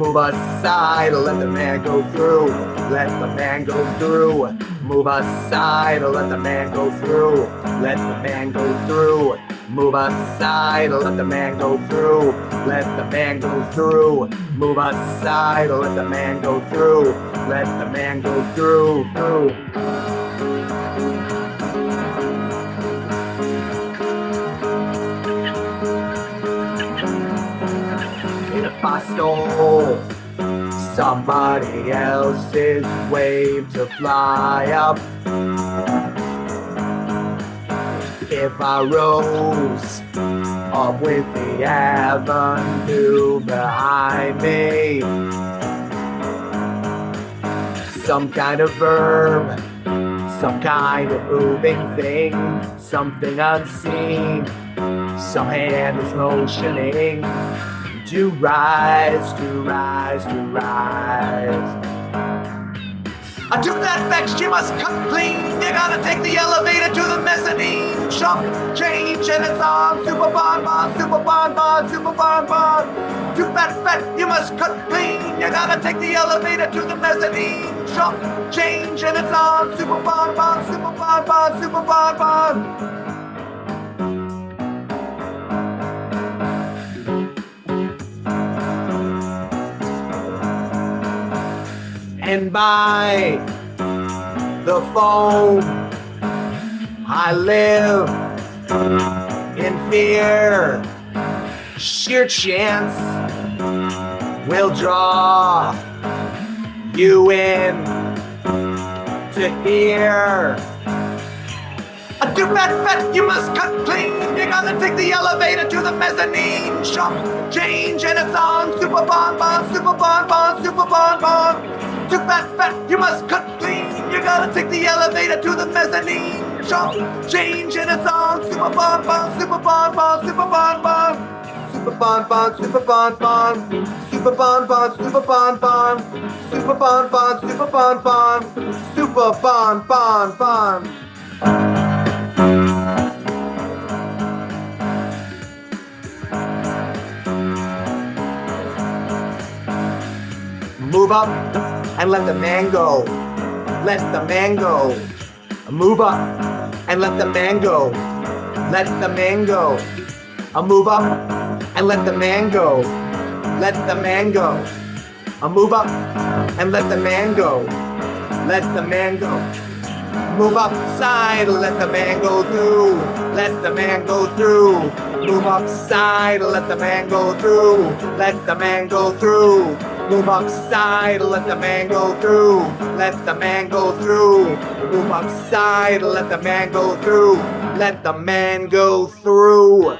Move aside, let the man go through. Let the man go through. Move aside, let the man go through. Let the man go through. Move aside, let the man go through. Let the man go through. Move aside, let the man go through. Let the man go through. If I stole somebody else's wave to fly up, if I rose up with the avenue behind me, some kind of verb, some kind of moving thing, something unseen, some hand is motioning to rise, to rise, to rise. To that effect, you must cut clean. You gotta take the elevator to the mezzanine. Shop, change, and it's on. Super bon, super bon, super bon. To that effect, you must cut clean. You gotta take the elevator to the mezzanine. Shop, change, and it's on. Super bon, super bon, super bon. And by the phone, I live in fear. Sheer chance will draw you in to hear. To that you must cut clean. You gotta take the elevator to the mezzanine. Shop, change, and it's on. Super bon, super bon, super bon. To that you must cut clean. You gotta take the elevator to the mezzanine. Shop, change, and it's on. Super bon, super bon, super bon. Super bon, super bon. Super bon, super bon. Super bon, super bon. Super bon. Move up and let the man go. Let the man go. Move up and let the man go. Let the man go. Move up and let the man go. Let the man go. Move up and let the man go. Let the man go. Move upside, let the man go through. Let the man go through. Move upside, let the man go through. Let the man go through. Move upside, let the man go through. Let the man go through. Move upside, let the man go through. Let the man go through.